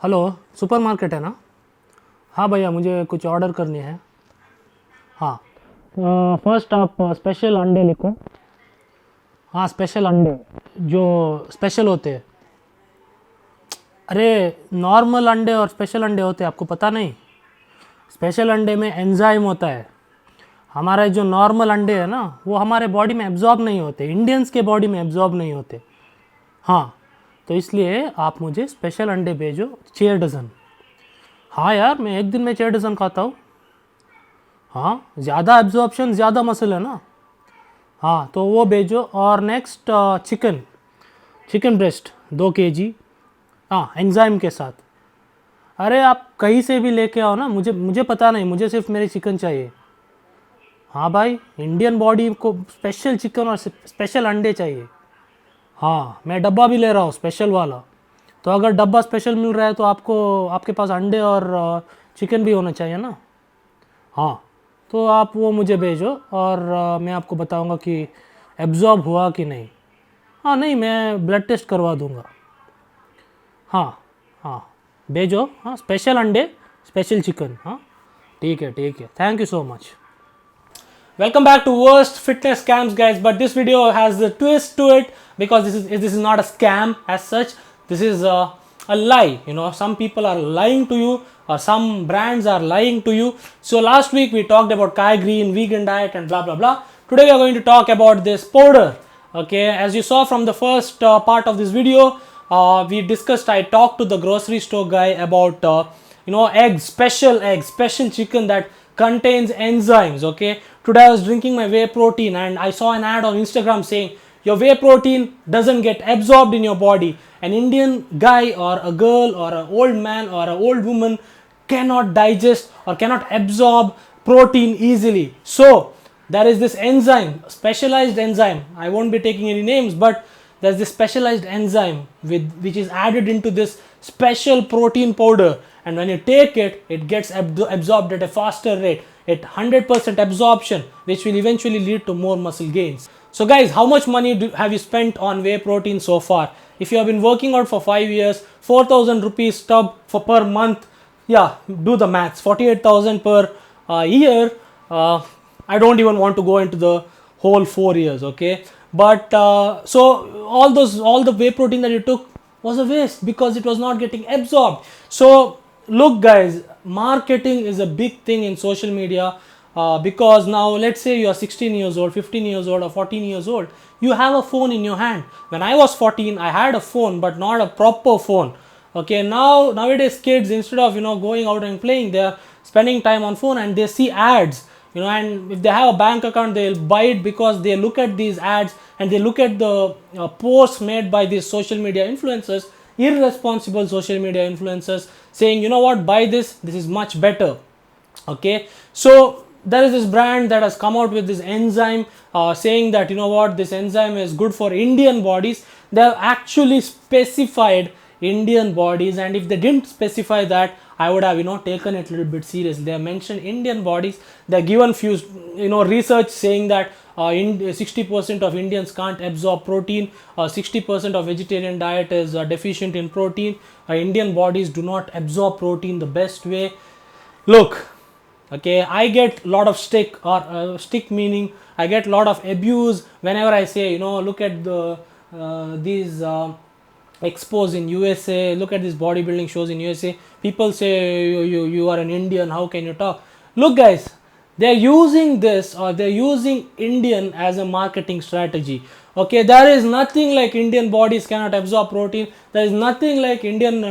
Hello, super market है ना? हाँ भैया, मुझे कुछ ऑर्डर करनी है। हाँ। फर्स्ट आप स्पेशल अंडे लिखो। हाँ, स्पेशल अंडे जो स्पेशल होते हैं। अरे, नॉर्मल अंडे और स्पेशल अंडे होते हैं, आपको पता नहीं? स्पेशल अंडे में एंजाइम होता है। हमारे जो नॉर्मल अंडे है ना, वो हमारे बॉडी में एब्जॉर्ब नहीं होते, इंडियंस के बॉडी में एब्जॉर्ब नहीं होते। हाँ, तो इसलिए आप मुझे स्पेशल अंडे भेजो 6 डज़न। हाँ यार, मैं एक दिन में 6 डज़न खाता हूँ। हाँ, ज़्यादा एब्जॉर्प्शन ज़्यादा मसल है ना। हाँ, तो वो भेजो। और next chicken chicken breast 2 kg। हाँ, एंजाइम के साथ। अरे आप कहीं से भी लेके आओ ना, मुझे मुझे पता नहीं, मुझे सिर्फ मेरी चिकन चाहिए। हाँ भाई, इंडियन बॉडी को स्पेशल चिकन और स्पेशल अंडे चाहिए। हाँ, मैं डब्बा भी ले रहा हूँ, स्पेशल वाला। तो अगर डब्बा स्पेशल मिल रहा है तो आपको आपके पास अंडे और चिकन भी होना चाहिए ना। हाँ, तो आप वो मुझे भेजो और मैं आपको बताऊंगा कि एब्जॉर्ब हुआ कि नहीं। हाँ, नहीं, मैं ब्लड टेस्ट करवा दूंगा। हाँ। हाँ, भेजो। हाँ, स्पेशल अंडे, स्पेशल चिकन। हाँ, ठीक है, ठीक है, thank you so much. Welcome back to worst fitness scams, guys. But this video has a twist to it because this is not a scam as such. This is a lie. You know, some people are lying to you, or some brands are lying to you. So last week we talked about Kai Green, vegan diet, and blah blah blah. Today we are going to talk about this powder. Okay, as you saw from the first part of this video, we discussed. I talked to the grocery store guy about eggs, special chicken that contains enzymes. Okay, today I was drinking my whey protein and I saw an ad on Instagram saying your whey protein doesn't get absorbed in your body. An Indian guy or a girl or an old man or an old woman cannot digest or cannot absorb protein easily. So there is this enzyme, specialized enzyme. I won't be taking any names, but there's this specialized enzyme which is added into this special protein powder, and when you take it, it gets absorbed at a faster rate, at 100% absorption, which will eventually lead to more muscle gains. So guys, how much money have you spent on whey protein so far? If you have been working out for 5 years, 4,000 rupees tub for per month, yeah, do the maths, 48,000 per year. I don't even want to go into the whole 4 years, okay? But so all the whey protein that you took was a waste because it was not getting absorbed. So look guys, marketing is a big thing in social media. Because now let's say you are 16 years old, 15 years old, or 14 years old, you have a phone in your hand. When I was 14, I had a phone, but not a proper phone. Okay, nowadays kids, instead of going out and playing, they are spending time on phone and they see ads. And if they have a bank account, they'll buy it because they look at these ads and they look at the posts made by these social media influencers, irresponsible social media influencers, saying, you know what, buy this is much better. Okay, so there is this brand that has come out with this enzyme, saying that, you know what, this enzyme is good for Indian bodies. They have actually specified Indian bodies, and if they didn't specify that, I would have taken it a little bit seriously. They have mentioned Indian bodies. They have given few research saying that 60% of Indians can't absorb protein. 60% of vegetarian diet is deficient in protein. Indian bodies do not absorb protein the best way. Look, okay, I get lot of stick, or stick meaning I get lot of abuse whenever I say, look at the these expos in USA, look at these bodybuilding shows in USA. People say you are an Indian, how can you talk? Look guys, they're using this, or they're using Indian as a marketing strategy. Okay, there is nothing like Indian bodies cannot absorb protein. There is nothing like Indian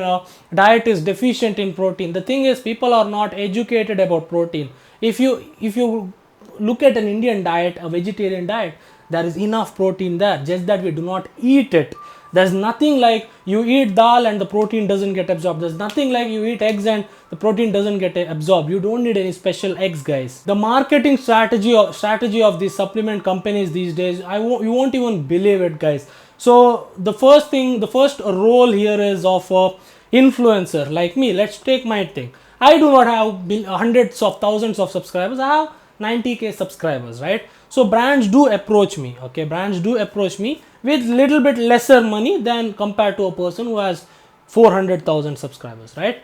diet is deficient in protein. The thing is, people are not educated about protein. If you look at an Indian diet, a vegetarian diet, there is enough protein there, just that we do not eat it. There's nothing like you eat dal and the protein doesn't get absorbed. There's nothing like you eat eggs and the protein doesn't get absorbed. You don't need any special eggs, guys. The marketing strategy of these supplement companies these days, you won't even believe it, guys. So the first role here is of a influencer like me. Let's take my thing. I do not have hundreds of thousands of subscribers. I have 90k subscribers, right? So brands do approach me. Okay, brands do approach me with little bit lesser money than compared to a person who has 400,000 subscribers, right?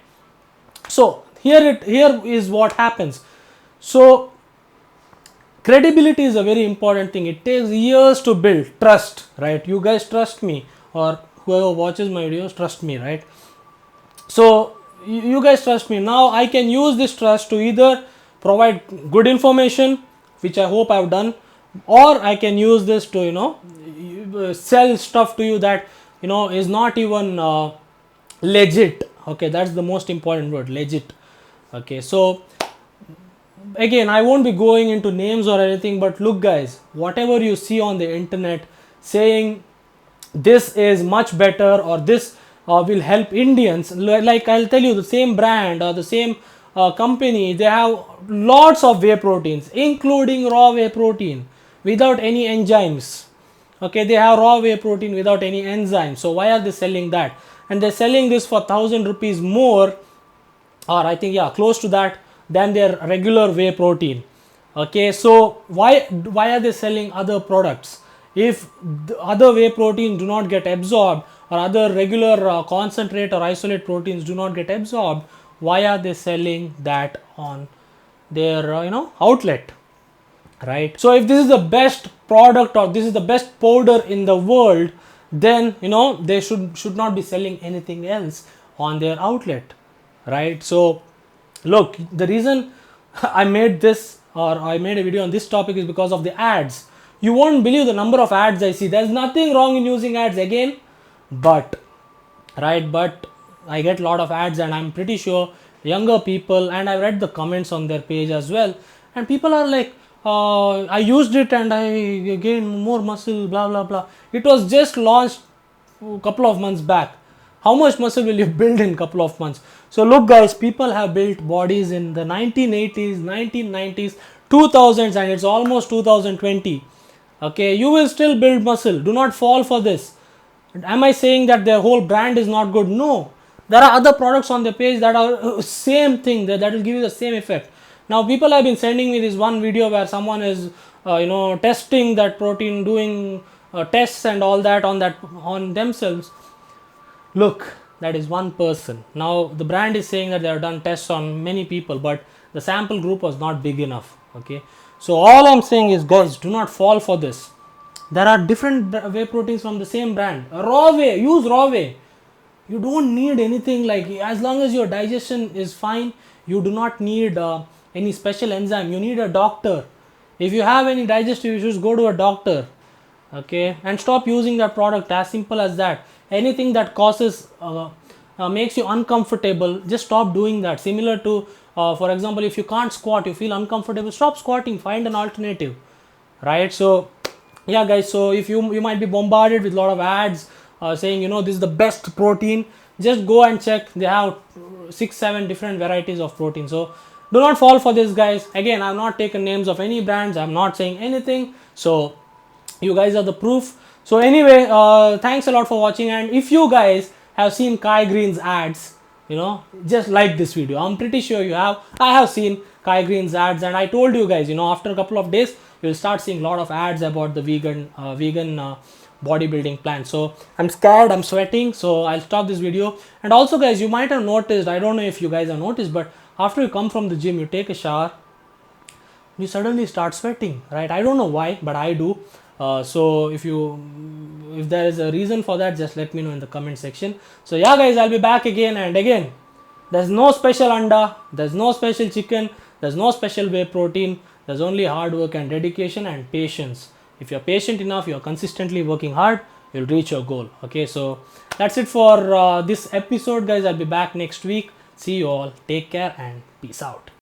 So here is what happens. So credibility is a very important thing. It takes years to build trust, right? You guys trust me, or whoever watches my videos trust me, right? So you guys trust me. Now I can use this trust to either provide good information, which I hope I've done, or I can use this to sell stuff to you that is not even legit. Okay, that's the most important word, legit. Okay, so again, I won't be going into names or anything, but look guys, whatever you see on the internet saying this is much better or this will help Indians, like I'll tell you, the same brand or the same company, they have lots of whey proteins, including raw whey protein without any enzymes. Okay, they have raw whey protein without any enzymes. So why are they selling that? And they're selling this for 1,000 rupees more, or I think, yeah, close to that, than their regular whey protein. Okay, so why are they selling other products? If the other whey proteins do not get absorbed, or other regular concentrate or isolate proteins do not get absorbed, why are they selling that on their outlet, right? So if this is the best product or this is the best powder in the world, then they should not be selling anything else on their outlet, right? So look, the reason I made this, or I made a video on this topic, is because of the ads. You won't believe the number of ads I see. There's nothing wrong in using ads again, but I get a lot of ads, and I'm pretty sure younger people, and I read the comments on their page as well, and people are like, I used it and I gained more muscle, blah blah blah. It was just launched a couple of months back. How much muscle will you build in a couple of months? So look guys, people have built bodies in the 1980s, 1990s, 2000s, and it's almost 2020. Okay, you will still build muscle. Do not fall for this. Am I saying that their whole brand is not good? No. There are other products on the page that are same thing, that will give you the same effect. Now people have been sending me this one video where someone is testing that protein, doing tests and all that on themselves. Look, that is one person. Now the brand is saying that they have done tests on many people, but the sample group was not big enough. Okay, so all I'm saying is, guys, do not fall for this. There are different whey proteins from the same brand. Raw whey, use raw whey. You don't need anything, like, as long as your digestion is fine, you do not need any special enzyme. You need a doctor. If you have any digestive issues, go to a doctor. Okay, and stop using that product. As simple as that. Anything that causes makes you uncomfortable, just stop doing that. Similar to for example, if you can't squat, you feel uncomfortable, stop squatting, find an alternative, right? So yeah guys, so if you might be bombarded with a lot of ads saying this is the best protein, just go and check. They have 6-7 different varieties of protein. So do not fall for this, guys. Again, I've not taken names of any brands, I'm not saying anything, so you guys are the proof. So anyway, thanks a lot for watching, and if you guys have seen Kai Green's ads, just like this video. I'm pretty sure you have. I have seen Kai Green's ads, and I told you guys, after a couple of days you'll start seeing a lot of ads about the vegan bodybuilding plan. So I'm scared, I'm sweating, so I'll stop this video. And also guys, you might have noticed, I don't know if you guys have noticed, but after you come from the gym, you take a shower, you suddenly start sweating, right? I don't know why, but I do. So if there is a reason for that, just let me know in the comment section. So yeah guys, I'll be back again and again. There's no special anda, there's no special chicken, there's no special whey protein. There's only hard work and dedication and patience. If you're patient enough, you're consistently working hard, you'll reach your goal. Okay, so that's it for this episode guys. I'll be back next week. See you all, take care and peace out.